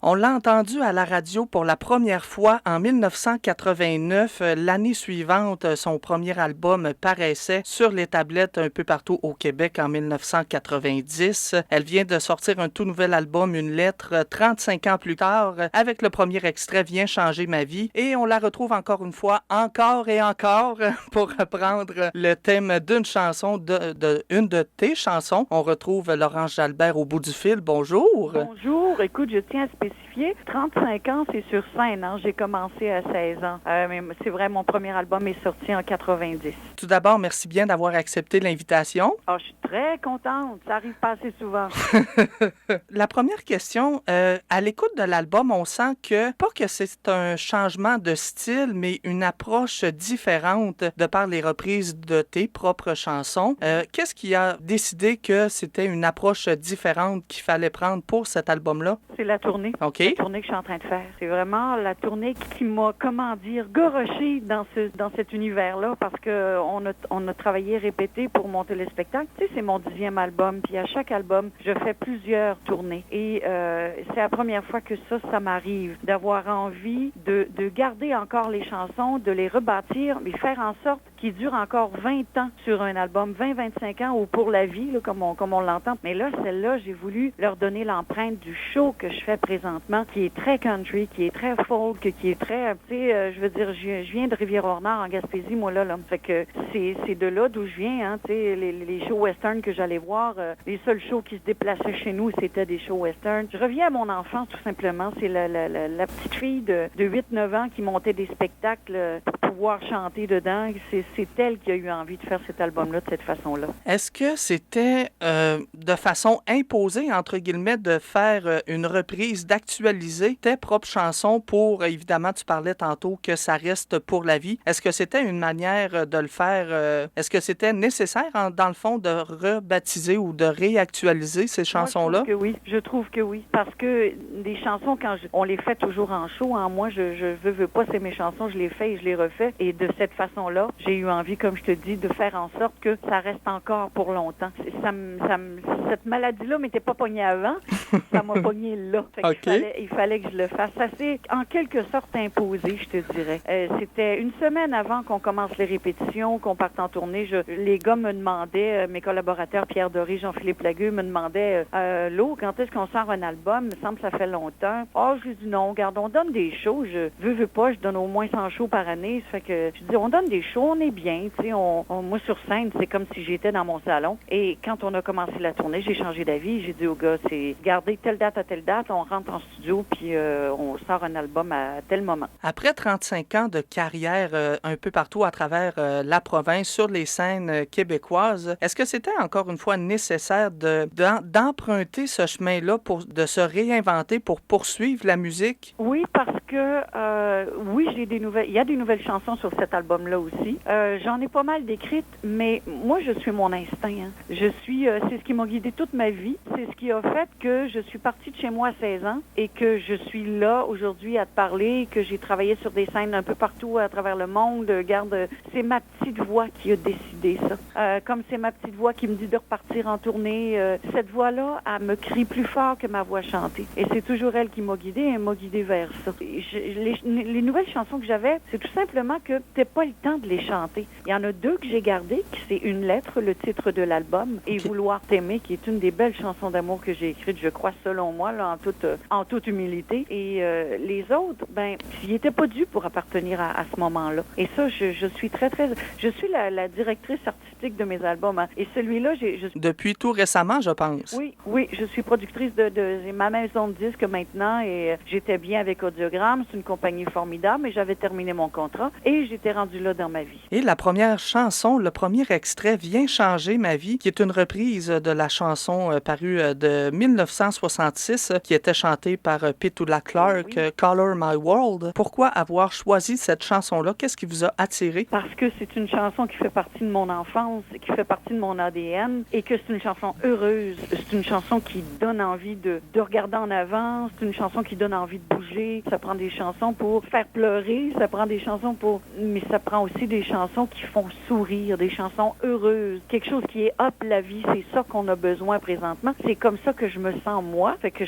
On l'a entendu à la radio pour la première fois en 1989. L'année suivante, son premier album paraissait sur les tablettes un peu partout au Québec en 1990. Elle vient de sortir un tout nouvel album, Une lettre, 35 ans plus tard, avec le premier extrait Viens changer ma vie. Et on la retrouve encore une fois, encore et encore, pour reprendre le thème d'une chanson, une de tes chansons. On retrouve Laurence Jalbert au bout du fil. Bonjour. Bonjour. Écoute, je tiens à spécifier, 35 ans, c'est sur scène. Hein? J'ai commencé à 16 ans. Mais c'est vrai, mon premier album est sorti en 90. Tout d'abord, merci bien d'avoir accepté l'invitation. Ah, je suis très contente. Ça arrive pas assez souvent. La première question, à l'écoute de l'album, on sent pas que c'est un changement de style, mais une approche différente de par les reprises de tes propres chansons. Qu'est-ce qui a décidé que c'était une approche différente qu'il fallait prendre pour cet album-là? C'est la tournée. OK. La tournée que je suis en train de faire. C'est vraiment la tournée qui m'a, goroché dans cet univers-là parce que on a travaillé, répété pour monter le spectacle. Tu sais, c'est mon 10e album, puis à chaque album, je fais plusieurs tournées. Et c'est la première fois que ça m'arrive, d'avoir envie de garder encore les chansons, de les rebâtir, mais faire en sorte qu'ils durent encore 20 ans sur un album, 20-25 ans, ou pour la vie, là, comme on l'entend. Mais là, celle-là, j'ai voulu leur donner l'empreinte du show que je fais présentement, qui est très country, qui est très folk, qui est très, tu sais, je veux dire, je viens de Rivière-au-Nord, en Gaspésie, moi, là. Fait que c'est de là d'où je viens, hein, tu sais, les shows western que j'allais voir, les seuls shows qui se déplaçaient chez nous, c'était des shows western. Je reviens à mon enfance, tout simplement. C'est la petite fille de 8-9 ans qui montait des spectacles pour pouvoir chanter dedans. C'est elle qui a eu envie de faire cet album-là de cette façon-là. Est-ce que c'était de façon imposée, entre guillemets, de faire une reprise, d'actualiser tes propres chansons pour, évidemment, tu parlais tantôt que ça reste pour la vie. Est-ce que c'était une manière de le faire? Est-ce que c'était nécessaire, dans le fond, de rebaptiser ou de réactualiser ces chansons-là? Je trouve que oui. Parce que des chansons, on les fait toujours en show. Hein. Moi, je veux pas, c'est mes chansons, je les fais et je les refais. Et de cette façon-là, j'ai eu envie, comme je te dis, de faire en sorte que ça reste encore pour longtemps. Cette maladie-là m'était pas pognée avant, ça m'a pognée là. Il fallait que je le fasse. Ça s'est en quelque sorte imposé, je te dirais. C'était une semaine avant qu'on commence les répétitions, qu'on parte en tournée. Les gars me demandaient, mes collaborateurs Pierre Doré, Jean-Philippe Lagueux me demandaient Lo, quand est-ce qu'on sort un album? Il me semble que ça fait longtemps. Je dis non, regarde, on donne des shows. Je veux pas, je donne au moins 100 shows par année. Ça fait que je dis on donne des shows, on est bien. Tu sais, moi sur scène, c'est comme si j'étais dans mon salon. Et quand on a commencé la tournée, j'ai changé d'avis. J'ai dit aux gars, c'est garder telle date à telle date, on rentre en studio puis on sort un album à tel moment. Après 35 ans de carrière un peu partout à travers la province, sur les scènes québécoises, est-ce que c'était encore une fois nécessaire d'emprunter ce chemin-là, de se réinventer pour poursuivre la musique? Oui, parce que j'ai des nouvelles. Il y a des nouvelles chansons sur cet album-là aussi. J'en ai pas mal d'écrites, mais moi, je suis mon instinct. Hein. C'est ce qui m'a guidée toute ma vie. C'est ce qui a fait que je suis partie de chez moi à 16 ans et que je suis là aujourd'hui à te parler, que j'ai travaillé sur des scènes un peu partout à travers le monde. Regarde, c'est ma petite voix qui a décidé ça. Comme c'est ma petite voix qui me dit de repartir en tournée, cette voix-là, elle me crie plus fort que ma voix chantée. Et c'est toujours elle qui m'a guidée, elle m'a guidée vers ça. Les nouvelles chansons que j'avais, c'est tout simplement que c'était pas le temps de les chanter. Il y en a 2 que j'ai gardées, qui c'est Une lettre, le titre de l'album, et Vouloir t'aimer, qui est une des belles chansons d'amour que j'ai écrites, je crois, selon moi, là, en toute humilité. Et les autres, ils n'étaient pas dus pour appartenir à ce moment-là. Et ça, je suis très, très... Je suis la directrice artistique de mes albums. Hein. Et celui-là, Depuis tout récemment, je pense. Oui, je suis productrice de ma maison de disques maintenant et j'étais bien avec Audiogramme. C'est une compagnie formidable et j'avais terminé mon contrat et j'étais rendue là dans ma vie. Et la première chanson, le premier extrait, Viens changer ma vie, qui est une reprise de la chanson parue de 1966 qui était chantée par Petula Clark, oui. Color My World. Pourquoi avoir choisi cette chanson-là? Qu'est-ce qui vous a attiré? Parce que c'est une chanson qui fait partie de mon enfance, qui fait partie de mon ADN et que c'est une chanson heureuse. C'est une chanson qui donne envie de regarder en avant. C'est une chanson qui donne envie de bouger. Ça prend des chansons pour faire pleurer. Ça prend des chansons mais ça prend aussi des chansons qui font sourire, des chansons heureuses. Quelque chose qui est up la vie. C'est ça qu'on a besoin présentement. C'est comme ça que je me sens moi. Fait que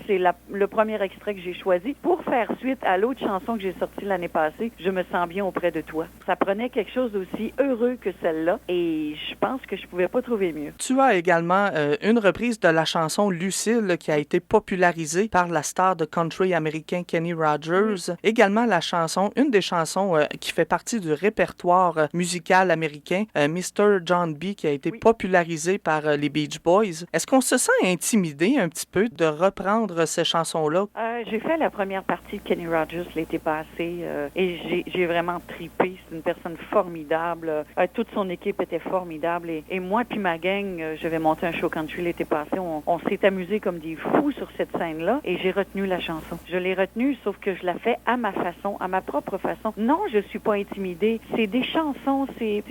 c'est le premier extrait que j'ai choisi pour faire suite à l'autre chanson que j'ai sortie l'année passée, Je me sens bien auprès de toi. Ça prenait quelque chose d'aussi heureux que celle-là et je pense que je pouvais pas trouver mieux. Tu as également une reprise de la chanson Lucille qui a été popularisée par la star de country américain Kenny Rogers. Oui. Également la chanson, une des chansons qui fait partie du répertoire musical américain, Mr. John B, qui a été popularisée par les Beach Boys. Est-ce qu'on se sent intimidé un petit peu de reprendre ces chansons-là? J'ai fait la première partie de Kenny Rogers l'été passé et j'ai vraiment tripé. C'est une personne formidable. Toute son équipe était formidable et moi puis ma gang, j'avais monté un show country l'été passé. On s'est amusés comme des fous sur cette scène-là et j'ai retenu la chanson. Je l'ai retenue, sauf que je la fais à ma façon, à ma propre façon. Non, je suis pas intimidée. C'est des chansons, c'est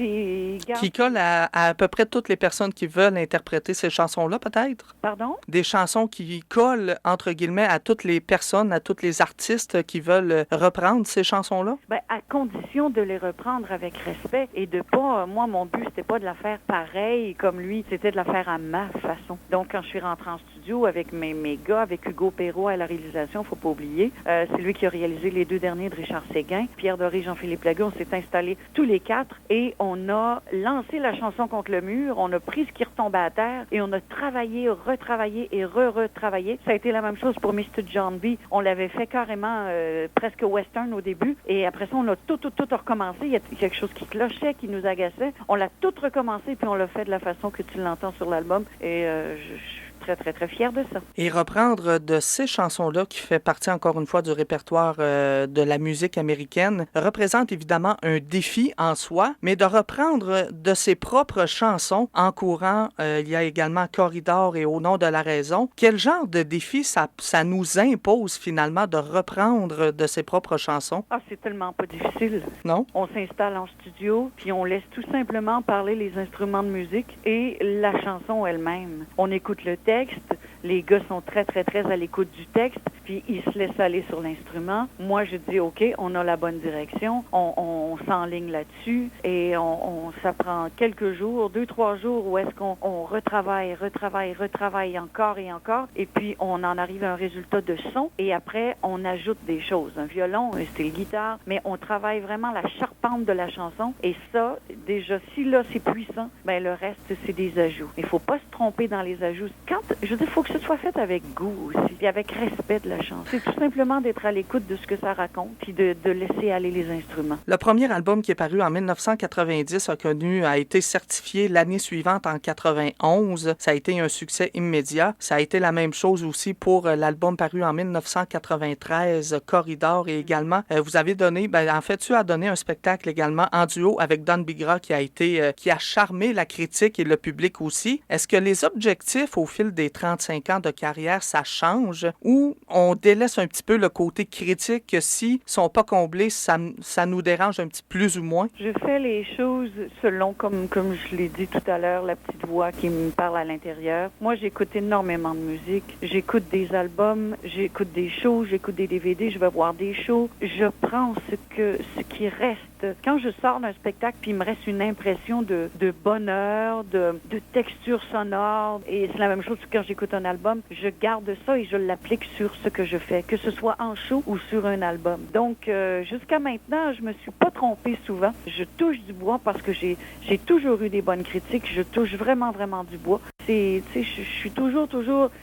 qui collent à peu près toutes les personnes qui veulent interpréter ces chansons-là, peut-être? Pardon? Des chansons qui collent, entre guillemets, à toutes les personnes, à tous les artistes qui veulent reprendre ces chansons-là? Bien, à condition de les reprendre avec respect et de pas... moi, mon but, c'était pas de la faire pareil comme lui, c'était de la faire à ma façon. Donc, quand je suis rentrée en studio avec mes gars, avec Hugo Perrault à la réalisation, faut pas oublier, c'est lui qui a réalisé les 2 derniers de Richard Séguin, Pierre Doré, Jean-Philippe Lagueux, on s'est installés tous les 4 et on a lancé la chanson contre le mur, on a pris ce qui retombait à terre et on a travaillé, retravaillé et retravaillé. Ça a été la même chose pour Mr. John B. On l'avait fait carrément presque western au début et après ça, on a tout recommencé. Il y a quelque chose qui clochait, qui nous agaçait. On l'a tout recommencé puis on l'a fait de la façon que tu l'entends sur l'album et je suis très fière de ça. Et reprendre de ces chansons-là, qui fait partie encore une fois du répertoire de la musique américaine, représente évidemment un défi en soi, mais de reprendre de ses propres chansons en courant, il y a également Corridor et Au nom de la raison. Quel genre de défi ça nous impose finalement de reprendre de ses propres chansons? Ah, c'est tellement pas difficile. Non? On s'installe en studio, puis on laisse tout simplement parler les instruments de musique et la chanson elle-même. On écoute le texte, les gars sont très à l'écoute du texte, puis ils se laissent aller sur l'instrument. Moi, je dis, OK, on a la bonne direction, on s'enligne là-dessus, et ça prend quelques jours, 2-3 jours, où est-ce qu'on retravaille encore et encore, et puis on en arrive à un résultat de son, et après, on ajoute des choses. Un violon, un style guitare, mais on travaille vraiment la charpente de la chanson, et ça, déjà, si là, c'est puissant, ben le reste, c'est des ajouts. Il faut pas se tromper dans les ajouts. Je veux dire, il faut que ce soit fait avec goût aussi, puis avec respect de la chanson. C'est tout simplement d'être à l'écoute de ce que ça raconte, puis de laisser aller les instruments. Le premier album qui est paru en 1990 a été certifié l'année suivante en 91. Ça a été un succès immédiat. Ça a été la même chose aussi pour l'album paru en 1993, Corridor, et également, vous avez donné, tu as donné un spectacle également en duo avec Don Bigra qui a charmé la critique et le public aussi. Est-ce que les objectifs au fil des 35 ans de carrière, ça change ou on délaisse un petit peu le côté critique que s'ils sont pas comblés, ça nous dérange un petit plus ou moins? Je fais les choses selon, comme je l'ai dit tout à l'heure, la petite voix qui me parle à l'intérieur. Moi, j'écoute énormément de musique. J'écoute des albums, j'écoute des shows, j'écoute des DVD, je vais voir des shows. Je prends ce qui reste. Quand je sors d'un spectacle, puis il me reste une impression de bonheur, de texture sonore, et c'est la même chose que quand j'écoute un album, je garde ça et je l'applique sur ce que je fais, que ce soit en show ou sur un album. Donc, jusqu'à maintenant, je me suis pas trompée souvent. Je touche du bois parce que j'ai toujours eu des bonnes critiques. Je touche vraiment du bois. Je suis toujours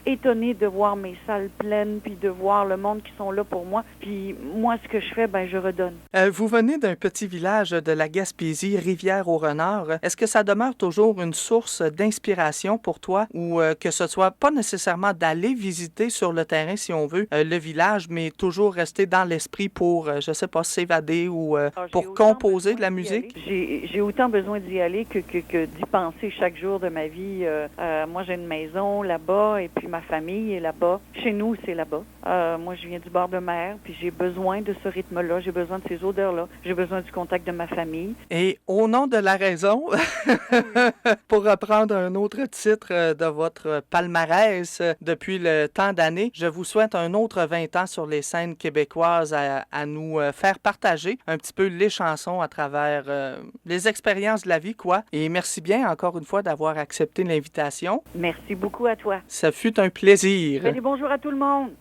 étonnée de voir mes salles pleines, puis de voir le monde qui sont là pour moi. Puis moi, ce que je fais, je redonne. Vous venez d'un petit village de la Gaspésie, Rivière-au-Renard. Est-ce que ça demeure toujours une source d'inspiration pour toi ou que ce soit pas nécessairement d'aller visiter sur le terrain, si on veut, le village, mais toujours rester dans l'esprit pour, je sais pas, s'évader ou pour composer de la musique? J'ai autant besoin d'y aller que d'y penser chaque jour de ma vie. Moi, j'ai une maison là-bas et puis ma famille est là-bas. Chez nous, c'est là-bas. Moi, je viens du bord de mer, puis j'ai besoin de ce rythme-là, j'ai besoin de ces odeurs-là, j'ai besoin du contact de ma famille. Et au nom de la raison, pour reprendre un autre titre de votre palmarès depuis le temps d'années, je vous souhaite un autre 20 ans sur les scènes québécoises à nous faire partager un petit peu les chansons à travers les expériences de la vie, quoi. Et merci bien encore une fois d'avoir accepté l'invitation l'émission. Merci beaucoup à toi. Ça fut un plaisir. Fais des bonjours à tout le monde.